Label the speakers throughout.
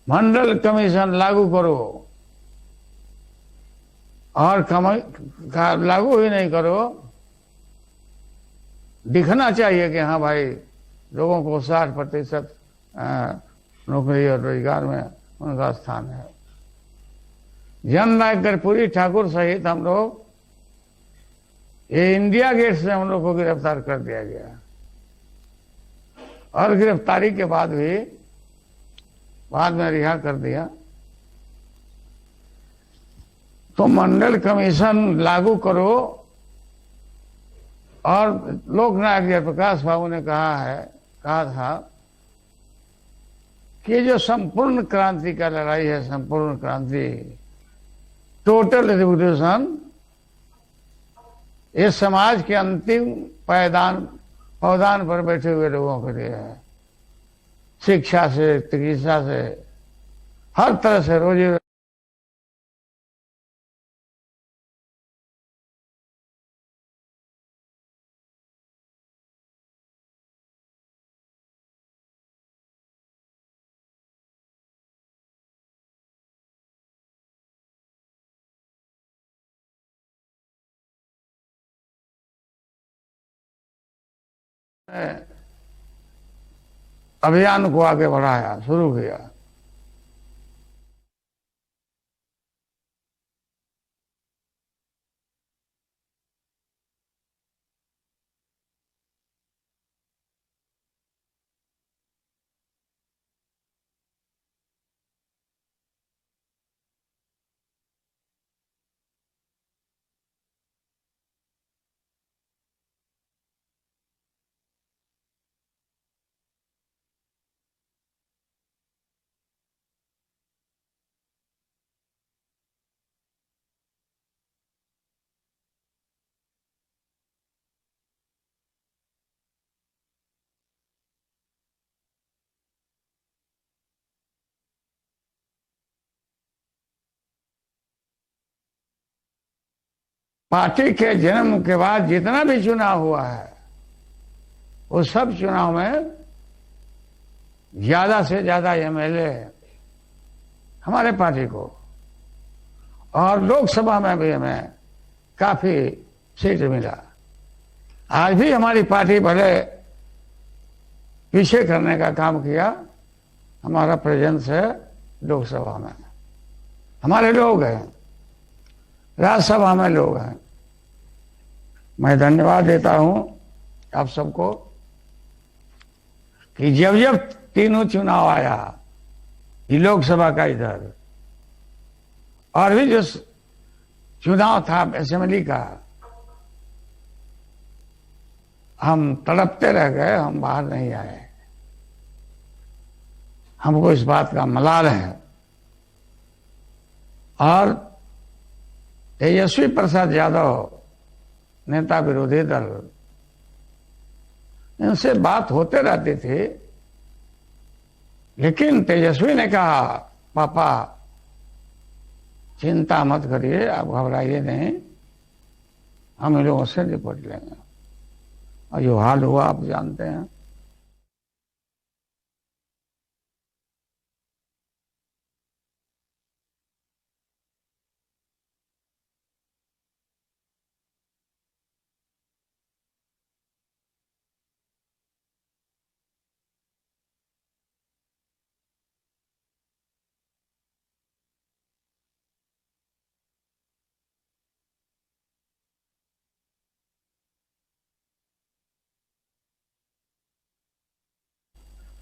Speaker 1: मंडल commission लागू करो, और लागू ही नहीं करो, दिखना चाहिए कि हाँ भाई लोगों को 60% नौकरी और रोजगार में उनका स्थान है। जननायक कर्पूरी ठाकुर सहित हम लोग ये इंडिया गेट से हम लोग को गिरफ्तार कर दिया गया, और गिरफ्तारी के बाद भी बाद में रिहा कर दिया। तो मंडल कमीशन लागू करो, और लोकनायक जयप्रकाश बाबू ने कहा था कि जो संपूर्ण क्रांति का लड़ाई है, संपूर्ण क्रांति, टोटल रिवॉल्यूशन, ये समाज के अंतिम पावदान पर बैठे हुए लोगों के लिए है। शिक्षा से, चिकित्सा से, हर तरह से रोजी अभियान को आगे बढ़ाया, शुरू किया। पार्टी के जन्म के बाद जितना भी चुनाव हुआ है, वो सब चुनाव में ज्यादा से ज्यादा एमएलए हमारे पार्टी को, और लोकसभा में भी हमें काफी सीट मिला। आज भी हमारी पार्टी भले पीछे करने का काम किया, हमारा प्रेजेंस है लोकसभा में, हमारे लोग हैं, राज्यसभा में लोग हैं। मैं धन्यवाद देता हूं आप सबको कि जब जब तीनों चुनाव आया, ये लोकसभा का इधर, और भी जो चुनाव था असेंबली का, हम तड़पते रह गए, हम बाहर नहीं आए। हमको इस बात का मलाल है। और तेजस्वी प्रसाद यादव, नेता विरोधी दल, इनसे बात होते रहती थी, लेकिन तेजस्वी ने कहा, पापा चिंता मत करिए, आप घबराइए नहीं, हम इन लोगों से निपट लेंगे। और जो हाल हुआ आप जानते हैं।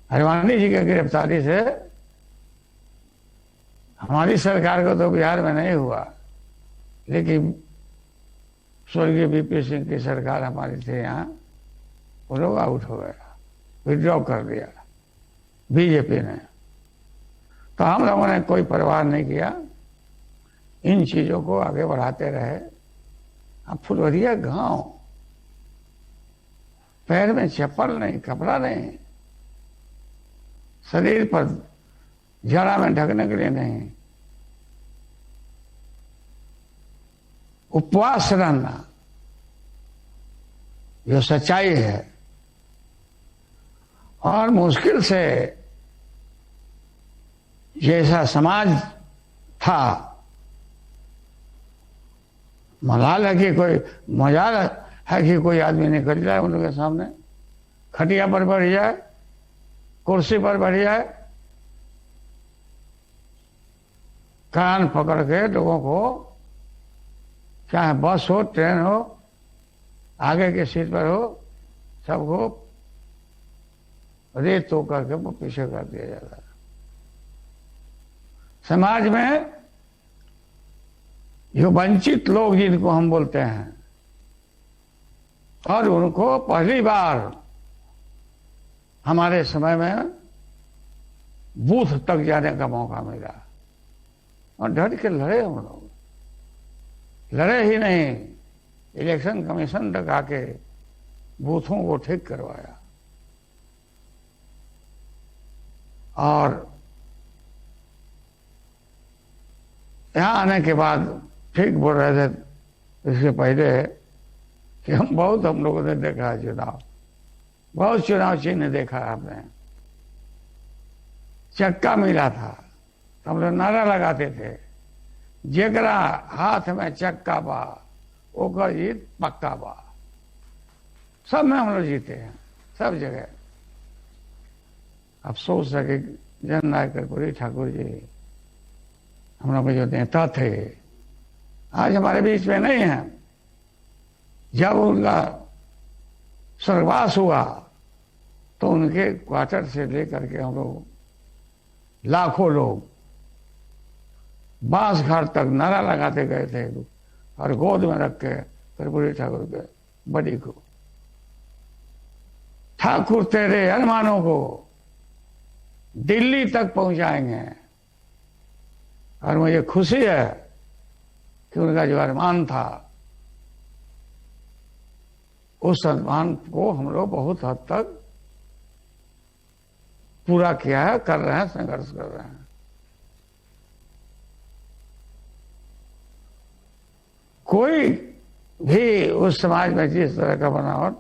Speaker 1: हरवानी जी की गिरफ्तारी से हमारी सरकार को तो बिहार में नहीं हुआ, लेकिन स्वर्गीय वीपी सिंह की सरकार हमारी थी यहाँ, वो लोग आउट हो गया, विड्रॉ कर दिया बीजेपी ने। तो हम लोगों ने कोई परवाह नहीं किया, इन चीजों को आगे बढ़ाते रहे। अब फुलवरिया गांव, पैर में चप्पल नहीं, कपड़ा नहीं, शरीर पर जड़ा में ढकने के लिए नहीं, उपवास रहना, जो सच्चाई है। और मुश्किल से जैसा समाज था, मलाल है कि कोई मजाल है कि कोई आदमी निकल जाए उनके सामने, खटिया पर बैठ जाए, कुर्सी पर बैठ जाए, कान पकड़ के लोगों को, चाहे बस हो, ट्रेन हो, आगे की सीट पर हो, सबको रेत तो करके वो पीछे कर दिया जाता है। समाज में जो वंचित लोग जिनको हम बोलते हैं, और उनको पहली बार हमारे समय में बूथ तक जाने का मौका मिला, और डट के लड़े हम लोग। लड़े ही नहीं, इलेक्शन कमीशन तक आके बूथों को ठीक करवाया। और यहां आने के बाद ठीक बोल रहे थे इसके पहले कि हम लोगों ने देखा है चुनाव, बहुत चुनाव चिन्ह देखा है आपने। चक्का मिला था, हम लोग नारा लगाते थे, जेकरा हाथ में चक्का बा ओकर जीत पक्का बा। सब में हम लोग जीते हैं, सब जगह। अफसोस है कि जननायक कर्पूरी ठाकुर जी हम लोग के जो नेता थे आज हमारे बीच में नहीं है। जब उनका स्वर्गवास हुआ तो उनके क्वार्टर से लेकर के हम लोग लाखों लोग बांस घाट तक नारा लगाते गए थे, और गोद में रख के कर्पूरी ठाकुर के बड़ी को, ठाकुर तेरे अरमानों को दिल्ली तक पहुंचाएंगे। और मुझे खुशी है कि उनका जो अरमान था उस अरमान को हम लोग बहुत हद तक पूरा किया है, कर रहे हैं, संघर्ष कर रहे हैं। कोई भी उस समाज में जिस तरह का बनावट,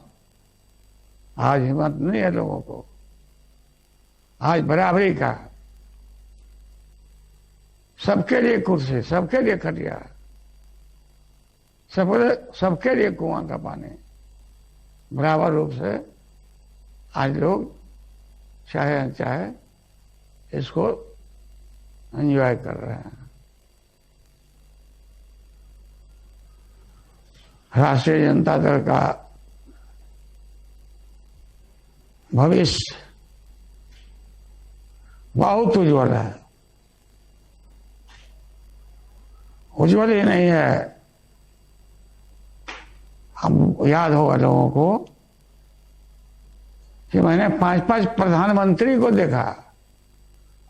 Speaker 1: आज हिम्मत नहीं है लोगों को। आज बराबरी का, सबके लिए कुर्सी, सबके लिए खटिया, सबके लिए कुआं का पानी, बराबर रूप से आज लोग चाहे अनचाहे इसको एंजॉय कर रहे हैं। राष्ट्रीय जनता दल का भविष्य बहुत उज्जवल है। उज्जवल ही नहीं है, हम याद होगा लोगों को कि मैंने 5-5 प्रधानमंत्री को देखा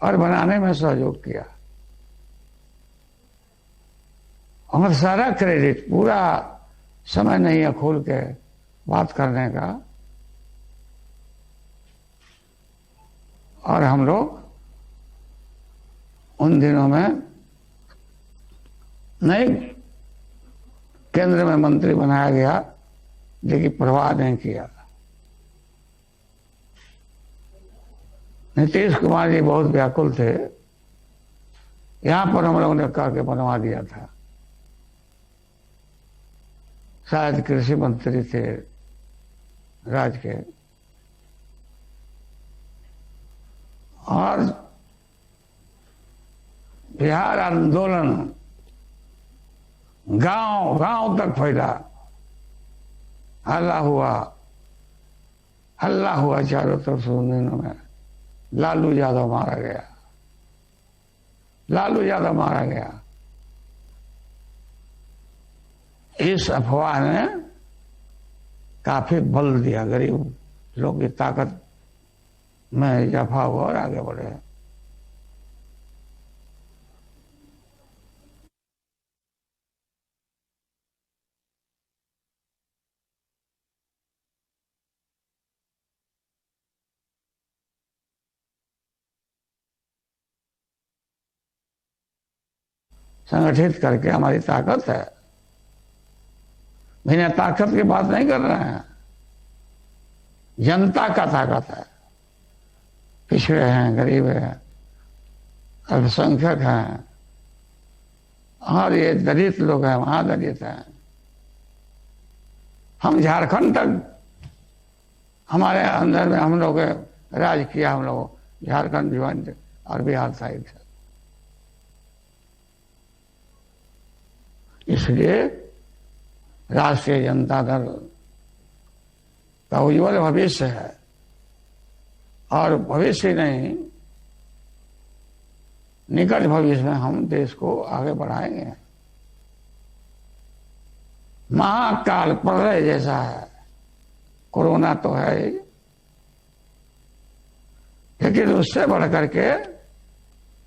Speaker 1: और बनाने में सहयोग किया। और सारा क्रेडिट, पूरा समय नहीं है खोल के बात करने का, और हम लोग उन दिनों में नहीं केंद्र में मंत्री बनाया गया, लेकिन परवाह नहीं किया। नीतीश कुमार जी बहुत व्याकुल थे, यहां पर हम लोगों ने कह के बनवा दिया था। शायद कृषि मंत्री थे राज्य के, और बिहार आंदोलन गांव गांव तक फैला, हल्ला हुआ चारों तरफ से। उन दिनों में लालू यादव मारा गया। इस अफवाह ने काफी बल दिया, गरीब लोग की ताकत में इजाफा हुआ और आगे बढ़े। संगठित करके हमारी ताकत है, बिना ताकत की बात नहीं कर रहे हैं। जनता का ताकत है, पिछड़े हैं, गरीब हैं, अल्पसंख्यक हैं और ये दलित लोग हैं, वहां दलित हैं। हम झारखंड तक हमारे अंदर में हम लोग राज किया, हम लोग झारखंड भिवंड और बिहार साइड से। इसलिए राष्ट्रीय जनता दल का उज्जवल भविष्य है और भविष्य नहीं, निकट भविष्य में हम देश को आगे बढ़ाएंगे। महाकाल प्रलय जैसा है, कोरोना तो है ही, लेकिन उससे बढ़ करके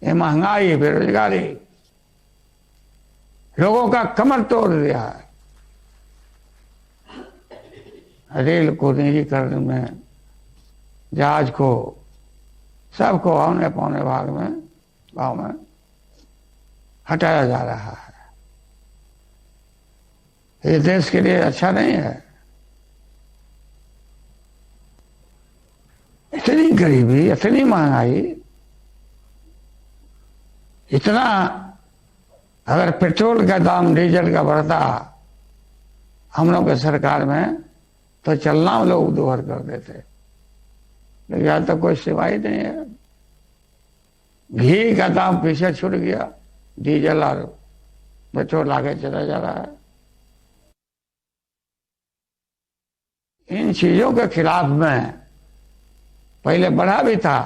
Speaker 1: ये महंगाई, बेरोजगारी लोगों का कमर तोड़ दिया है। रेल को निजीकरण में, जहाज को, सबको औने पौने भाव में हटाया जा रहा है। ये देश के लिए अच्छा नहीं है। इतनी गरीबी, इतनी महंगाई, इतना अगर पेट्रोल का दाम, डीजल का बढ़ता हम लोग के सरकार में तो चलना लोग दोहर कर देते, लेकिन आज तक कोई सेवा ही नहीं है। घी का दाम पीछे छूट गया, डीजल और पेट्रोल आगे चला जा रहा है। इन चीजों के खिलाफ में पहले बढ़ा भी था,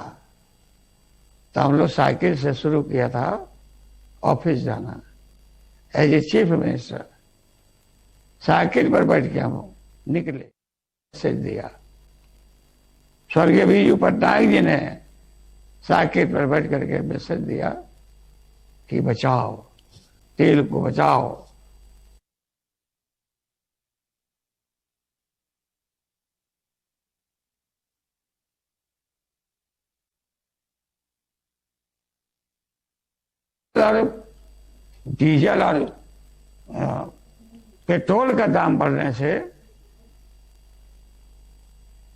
Speaker 1: तो हम लोग साइकिल से शुरू किया था ऑफिस जाना, as a chief minister cycle पर बैठ के हम निकले। मैसेज दिया स्वर्गीय बीजू पटनायक जी ने, साइकिल पर बैठ करके मैसेज दिया कि बचाओ, तेल को बचाओ। डीजल और पेट्रोल का दाम बढ़ने से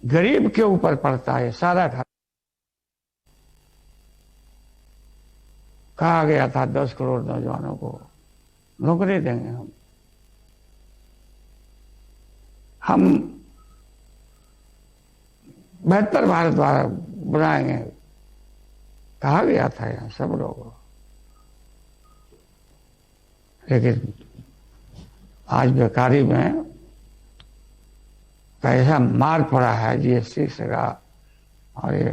Speaker 1: गरीब के ऊपर पड़ता है सारा खर्च। कहा गया था 10 करोड़ नौजवानों को नौकरी देंगे हम बेहतर भारत बनाएंगे, कहा गया था यहाँ सब लोगों। लेकिन आज बेकारी में कैसा मार पड़ा है जीएसटी से का, और ये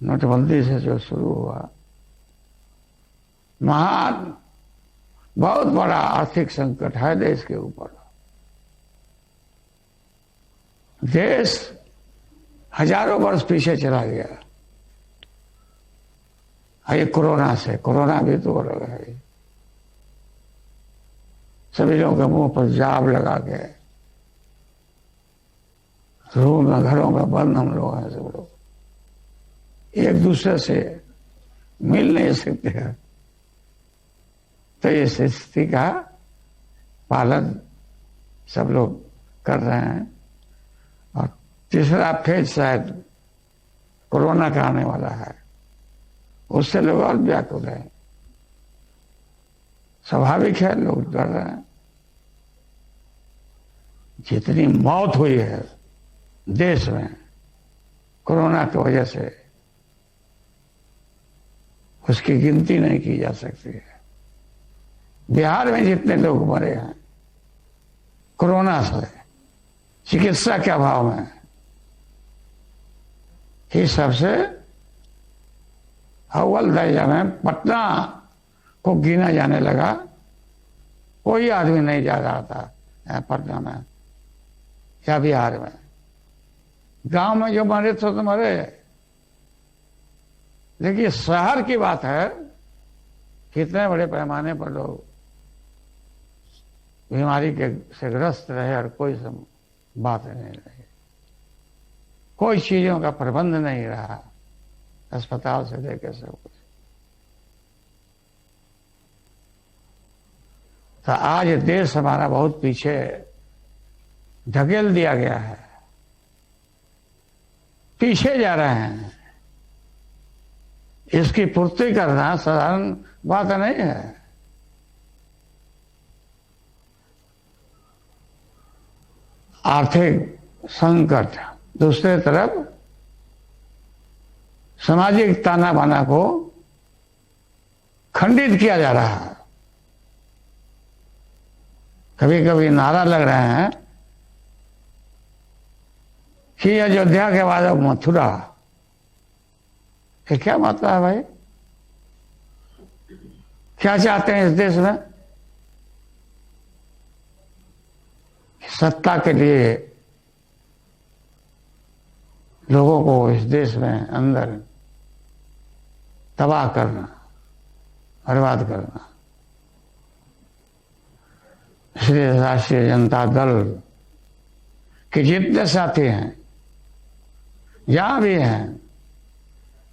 Speaker 1: नोटबंदी से जो शुरू हुआ, महान बहुत बड़ा आर्थिक संकट है देश के ऊपर। देश हजारों वर्ष पीछे चला गया ये कोरोना से। कोरोना भी तो अलग है, सभी लोगों के मुंह पर जाब लगा के रूम में, घरों में बंद हम लोग हैं, सब लोग एक दूसरे से मिल नहीं सकते हैं। तो इस स्थिति का पालन सब लोग कर रहे हैं। और तीसरा फेज शायद कोरोना का आने वाला है, उससे लोग और व्याकुल हैं। स्वाभाविक है, लोग डर रहे हैं। जितनी मौत हुई है देश में कोरोना की वजह से, उसकी गिनती नहीं की जा सकती है। बिहार में जितने लोग मरे हैं कोरोना से, चिकित्सा के अभाव में, ही सबसे अव्वल दर्जा में पटना को गिना जाने लगा। कोई आदमी नहीं जा रहा था पटना में या बिहार में। गांव में जो मरे तो मरे, लेकिन शहर की बात है, कितने बड़े पैमाने पर लोग बीमारी के से ग्रस्त रहे और कोई बात नहीं रही। कोई चीजों का प्रबंध नहीं रहा, अस्पताल से लेकर सब कुछ। तो आज देश हमारा बहुत पीछे ढकेल दिया गया है, पीछे जा रहे हैं। इसकी पूर्ति करना साधारण बात नहीं है। आर्थिक संकट, दूसरे तरफ सामाजिक ताना बाना को खंडित किया जा रहा है। कभी कभी नारा लग रहे हैं कि अयोध्या के बाद अब मथुरा। ये क्या मतलब है भाई? क्या चाहते हैं इस देश में? सत्ता के लिए लोगों को इस देश में अंदर तबाह करना, बर्बाद करना। इसलिए राष्ट्रीय जनता दल के जितने साथी हैं, जहां भी हैं,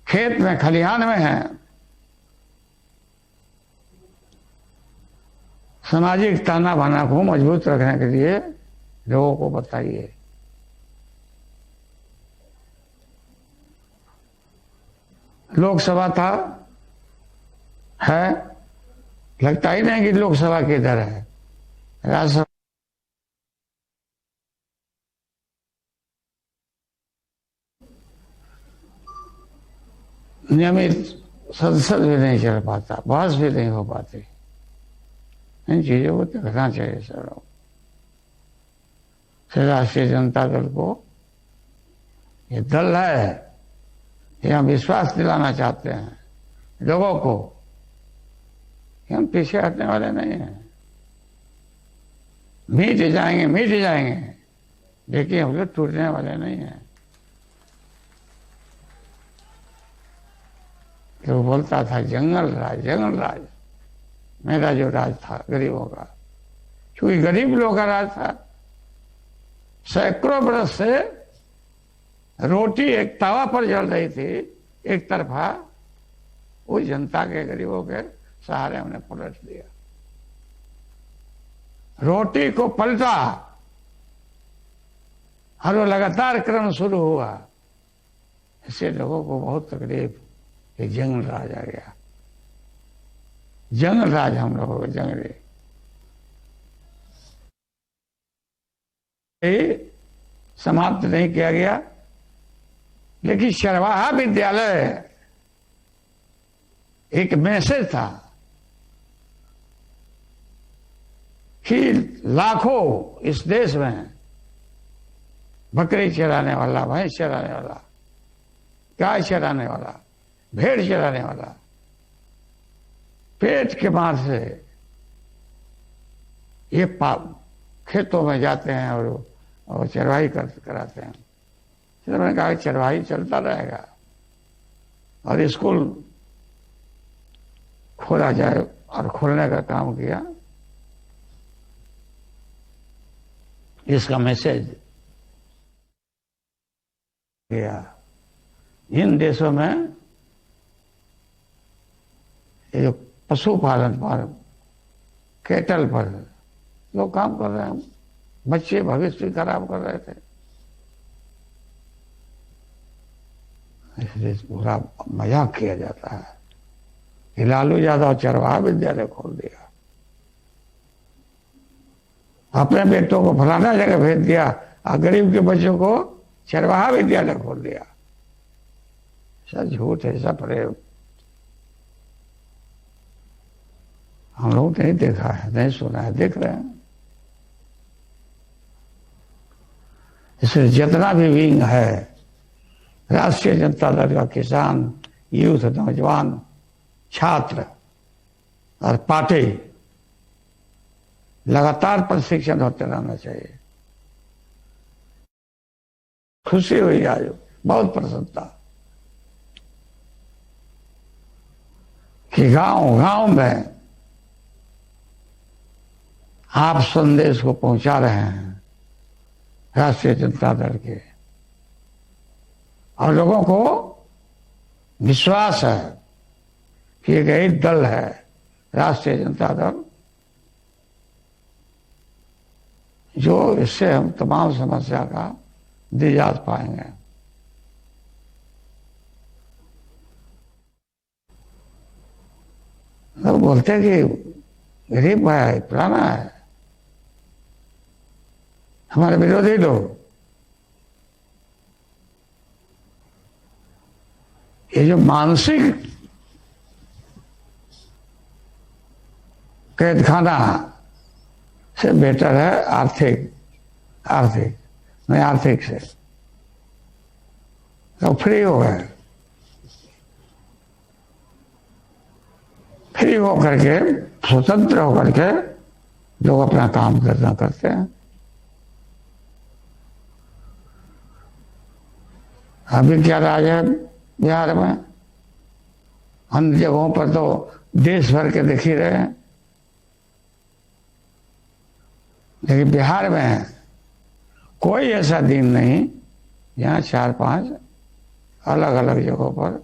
Speaker 1: खेत में, खलिहान में हैं, सामाजिक ताना बाना को मजबूत रखने के लिए लोगों को बताइए। लोकसभा था, है, लगता ही नहीं कि लोकसभा किधर है। राज्यसभा नियमित संसद भी नहीं चल पाता, बहस भी नहीं हो पाती। इन चीजों को देखना चाहिए सर। राष्ट्रीय जनता दल को ये दल है, ये हम विश्वास दिलाना चाहते हैं लोगों को कि हम पीछे हटने वाले नहीं हैं। मिट जाएंगे, लेकिन हम लोग टूटने वाले नहीं हैं। तो बोलता था जंगल राज, मेरा जो राज था गरीबों का, क्योंकि गरीब लोगों का राज था। सैकड़ों बरस से रोटी एक तवा पर जल रही थी एक तरफा, वो जनता के, गरीबों के सहारे हमने पलट दिया। रोटी को पलटा और वो लगातार क्रम शुरू हुआ। इससे लोगों को बहुत तकलीफ, कि जंगल राज आ गया। जंगल राज हम लोगों को जंगली समाप्त नहीं किया गया, लेकिन चरवाहा विद्यालय एक मैसेज था कि लाखों इस देश में बकरी चराने वाला, भैंस चराने वाला, गाय चराने वाला, भेड़ चराने वाला पेट के मार से ये खेतों में जाते हैं और चरवाही कराते हैं। तो मैंने कहा चरवाही चलता रहेगा और स्कूल खोला जाए, और खोलने का काम किया। इसका मैसेज गया। इन देशों में ये जो पशुपालन पर, कैटल पर लोग काम कर रहे हैं, बच्चे भविष्य खराब कर रहे थे। इसलिए पूरा मजाक किया जाता है कि लालू यादव चरवाहा विद्यालय खोल दिया, अपने बेटों को फलाना जगह भेज दिया और गरीब के बच्चों को चरवाहा विद्यालय खोल दिया। सब झूठ है, सब प्रेम। हम लोग नहीं देखा है, नहीं सुना है, देख रहे हैं। इसलिए जितना भी विंग है राष्ट्रीय जनता दल का, किसान, यूथ, नौजवान, छात्र और पार्टी, लगातार प्रशिक्षण होते रहना चाहिए। खुशी हुई आज, बहुत प्रसन्नता कि गांव में आप संदेश को पहुंचा रहे हैं राष्ट्रीय जनता दल के, और लोगों को विश्वास है कि एक एक दल है राष्ट्रीय जनता दल, जो इससे हम तमाम समस्या का निजात पाएंगे। लोग बोलते हैं कि गरीब है, पुराना है। हमारे विरोधी लोग ये जो मानसिक कैद खाना से बेटर है आर्थिक आर्थिक नहीं आर्थिक से तो फ्री हो गए, फ्री हो करके स्वतंत्र होकर के लोग अपना काम करना करते हैं। अभी क्या राज है बिहार में, अन्य जगहों पर तो देश भर के देख ही रहे हैं, लेकिन बिहार में कोई ऐसा दिन नहीं यहाँ 4-5 अलग अलग जगहों पर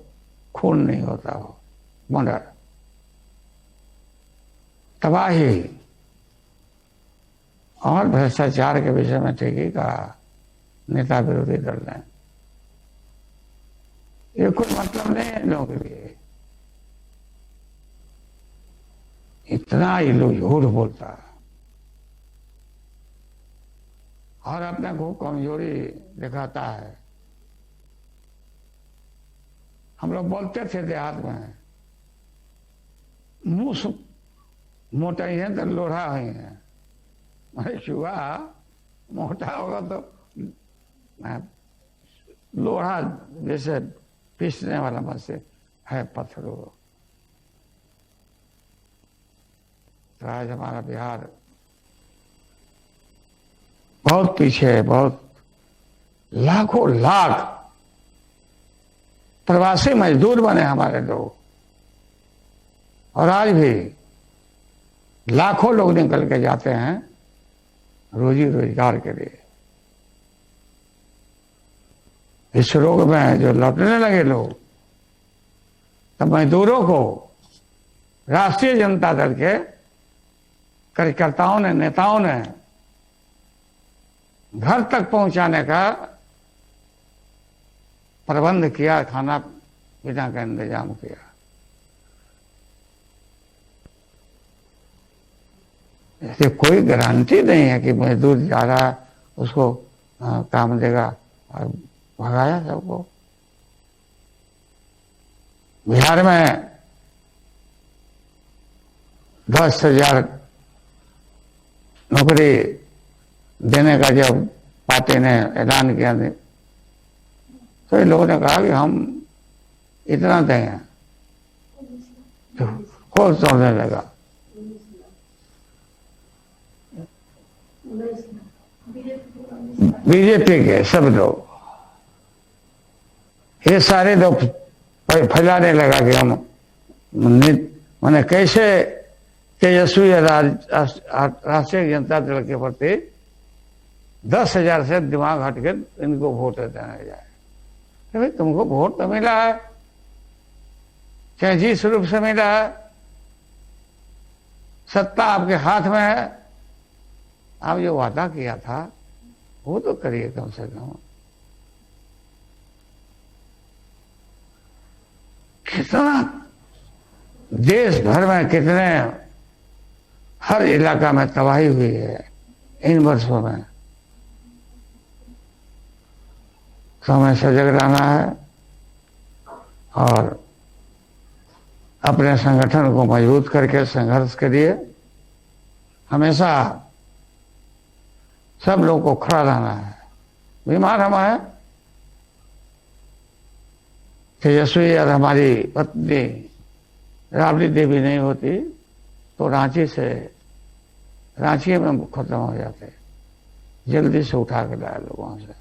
Speaker 1: खून नहीं होता हो, मर्डर, तबाही और भ्रष्टाचार के विषय में ठीक ही कहा नेता विरोधी दल ने। ये कोई मतलब नहीं है इन लोगों के लिए, इतना ये लोग झूठ बोलता है और अपने को कमजोरी दिखाता है। हम लोग बोलते थे देहात में, मुंह मोटा ही है तो लोढ़ा ही है, मैंने चूहा मोटा होगा तो लोढ़ा जैसे पीसने वाला मशीन है पत्थरों। तो आज हमारा बिहार बहुत पीछे है, बहुत लाखों लाख प्रवासी मजदूर बने हमारे लोग, और आज भी लाखों लोग निकल के जाते हैं रोजी रोजगार के लिए। इस रोग में जो लौटने लगे लोग, तब मजदूरों को राष्ट्रीय जनता दल के कार्यकर्ताओं ने, नेताओं ने घर तक पहुंचाने का प्रबंध किया, खाना पीना का इंतजाम किया। ऐसे कोई गारंटी नहीं है कि मजदूर जा रहा उसको काम देगा, और भगाया सबको। बिहार में 10,000 नौकरी देने का जब पार्टी ने ऐलान किया तो इन लोगों ने कहा कि हम इतना देंगे, तो खोल तोड़ने लगा। बीजेपी के सब लोग, ये सारे लोग फैलाने लगा कि हम मैंने कैसे तेजस्वी राष्ट्रीय जनता दल के प्रति 10,000 से दिमाग हट के इनको वोट देने जाए। तो भाई तुमको वोट तो मिला है, चाहे जिस रूप से मिला है, सत्ता आपके हाथ में है, आप जो वादा किया था वो तो करिए कम से कम। कितना देश भर में कितने हर इलाका में तबाही हुई है इन वर्षों में। समय सजग रहना है और अपने संगठन को मजबूत करके संघर्ष करिए। हमेशा सब लोगों को खड़ा रहना है। बीमार हम हैं, तेजस्वी और हमारी पत्नी राबड़ी देवी नहीं होती तो रांची में खत्म हो जाते। जल्दी से उठा के लाया लोगों से,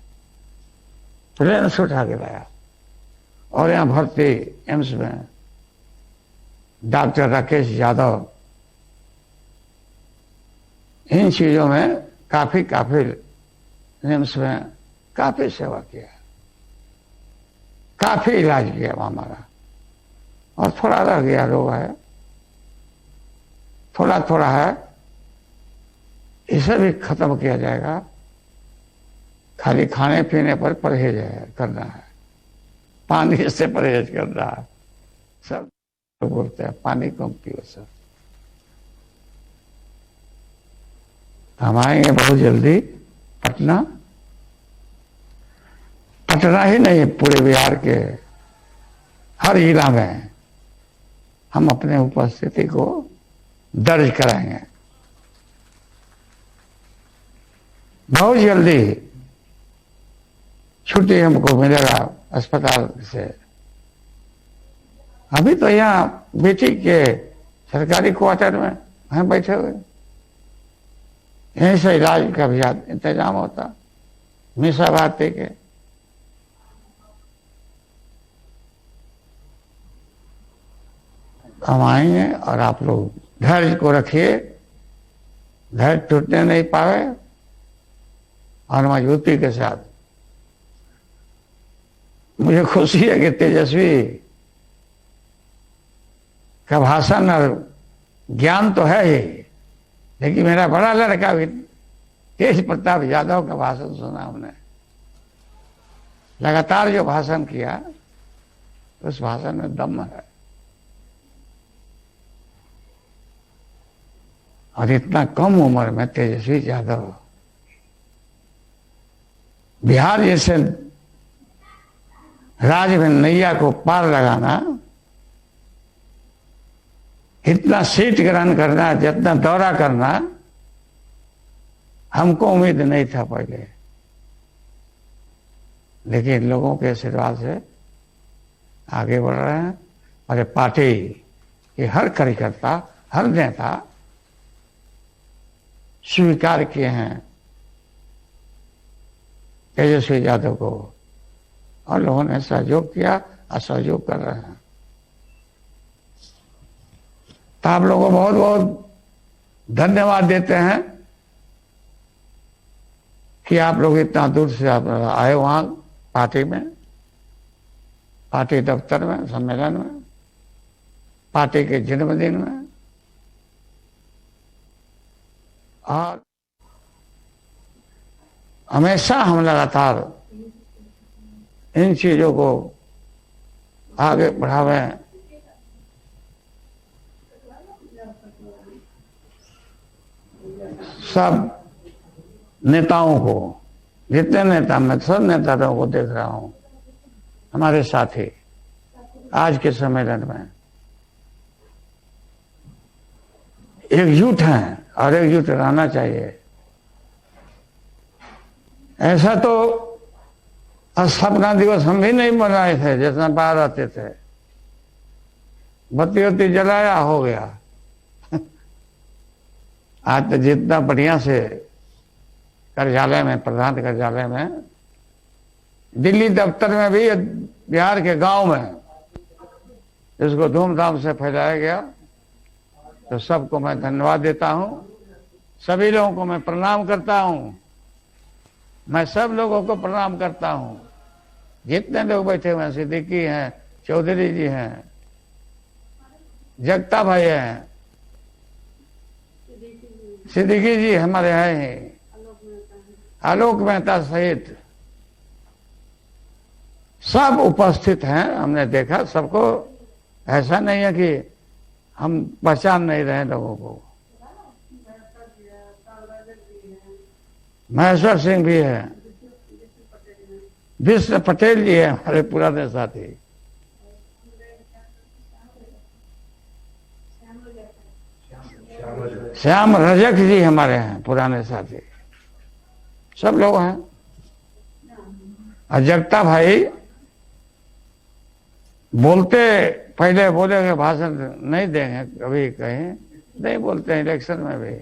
Speaker 1: प्लेन से उठा के लाया, और यहाँ भर्ती एम्स में डॉक्टर राकेश यादव इन चीजों में काफी एम्स में काफी सेवा किया, काफी इलाज किया हमारा। और थोड़ा रह गया रोग है, थोड़ा है, इसे भी खत्म किया जाएगा। खाली खाने पीने पर परहेज करना है, पानी से परहेज करना है सब। तो बोलते हैं पानी कम पियो सर। हम आएंगे बहुत जल्दी पटना। पटना ही नहीं, पूरे बिहार के हर जिला में हम अपने उपस्थिति को दर्ज कराएंगे बहुत जल्दी। छुट्टी हमको मिलेगा अस्पताल से। अभी तो यहाँ बेटी के सरकारी क्वार्टर में हम बैठे हुए, यहीं से इलाज का भी इंतजाम होता मीसा भारती के। हम आएंगे और आप लोग धैर्य को रखिए, धैर्य टूटने नहीं पावे और मजबूती के साथ। मुझे खुशी है कि तेजस्वी का भाषण और ज्ञान तो है ही, लेकिन मेरा बड़ा लड़का भी तेज प्रताप यादव का भाषण सुना हमने। लगातार जो भाषण किया उस भाषण में दम है। और इतना कम उम्र में तेजस्वी यादव बिहार जैसे राज्य में नैया को पार लगाना, इतना सीट ग्रहण करना, जितना दौरा करना, हमको उम्मीद नहीं था पहले। लेकिन लोगों के आशीर्वाद से आगे बढ़ रहे हैं और ये पार्टी के हर कार्यकर्ता, हर नेता स्वीकार किए हैं तेजस्वी यादव को और लोगों ने सहयोग किया और सहयोग कर रहे हैं। तो आप लोगों को बहुत बहुत धन्यवाद देते हैं कि आप लोग इतना दूर से आप आए वहां पार्टी में, पार्टी दफ्तर में, सम्मेलन में, पार्टी के जन्मदिन में। और हमेशा हम लगातार इन चीजों को आगे बढ़ावें। सब नेताओं को, जितने नेता, मैं सब नेताओं को देख रहा हूं हमारे साथी आज के सम्मेलन में एकजुट हैं और एकजुट रहना चाहिए। ऐसा तो स्थापना दिवस हम भी नहीं मनाए थे, जितना बाहर आते थे, बत्ती वत्ती जलाया हो गया। आज तो जितना बढ़िया से कार्यालय में, प्रधान कार्यालय में, दिल्ली दफ्तर में भी, बिहार के गांव में इसको धूमधाम से फैलाया गया। तो सबको मैं धन्यवाद देता हूं, सभी लोगों को मैं प्रणाम करता हूं। मैं सब लोगों को प्रणाम करता हूं, जितने लोग बैठे हुए हैं, सिद्दीकी हैं, चौधरी जी हैं, जगता भाई हैं, सिद्दीकी जी हमारे हैं, आलोक मेहता सहित सब उपस्थित हैं। हमने देखा सबको, ऐसा नहीं है कि हम पहचान नहीं रहे लोगों को। महेश्वर सिंह भी है, विष्णु पटेल जी है हमारे पुराने साथी, श्याम रजक जी हमारे हैं पुराने साथी, सब लोग हैं। और जगता भाई बोलते, पहले बोलेंगे भाषण नहीं देंगे, कभी कहीं नहीं बोलते हैं, इलेक्शन में भी।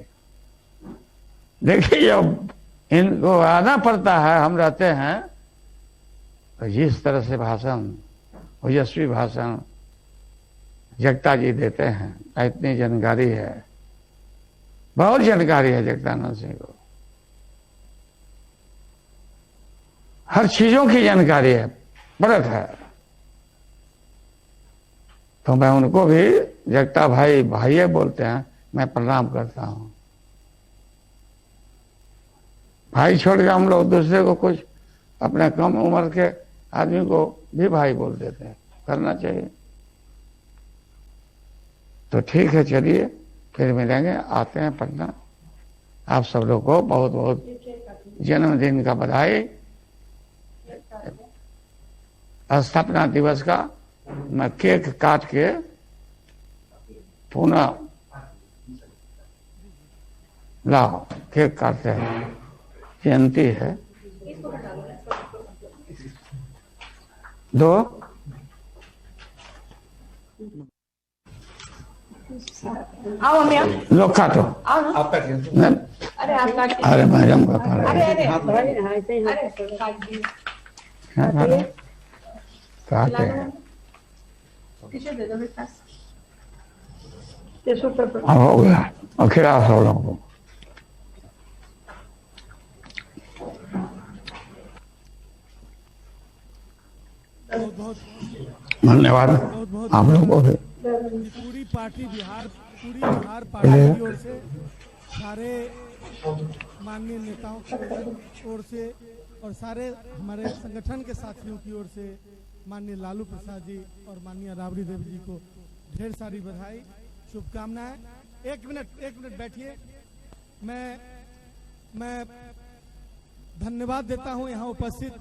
Speaker 1: देखिए जब इनको आना पड़ता है, हम रहते हैं, तो जिस तरह से भाषण, ओजस्वी भाषण जगता जी देते हैं, इतनी जानकारी है, बहुत जानकारी है जगदानंद सिंह को, हर चीजों की जानकारी है, परख है। तो मैं उनको भी जगता भाई, भाई बोलते हैं, मैं प्रणाम करता हूं। भाई छोड़ के हम लोग दूसरे को, कुछ अपने कम उम्र के आदमी को भी भाई बोल देते हैं, करना चाहिए। तो ठीक है, चलिए फिर मिलेंगे, आते हैं पटना। आप सब लोग को बहुत बहुत जन्मदिन का बधाई। स्थापना दिवस का मैं केक काट के पुनः लाओ, केक काटते हैं, जयंती है। दो
Speaker 2: आओ मम्मी आओ।
Speaker 1: लोग काटो।
Speaker 2: आओ ना।
Speaker 3: आप काटिए।
Speaker 1: नहीं,
Speaker 2: अरे आप काट
Speaker 1: अरे मैडम का खा
Speaker 2: अरे
Speaker 1: रहे
Speaker 2: अरे
Speaker 3: हाँ, तो
Speaker 2: अरे काट दिए।
Speaker 1: काटे हैं।
Speaker 2: टिश्यू दे दो मेरे पास। Tissue paper.
Speaker 1: अब हो गया, और खिलाओ सब लोगों को। धन्यवाद आप लोगों को भी।
Speaker 4: पूरी बिहार पार्टी की ओर से, सारे माननीय नेताओं की ओर से और सारे हमारे संगठन के साथियों की ओर से माननीय लालू प्रसाद जी और माननीय राबड़ी देवी जी को ढेर सारी बधाई, शुभकामनाएं। एक मिनट बैठिए। मैं धन्यवाद देता हूं यहाँ उपस्थित,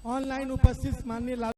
Speaker 4: ऑनलाइन उपस्थित माननीय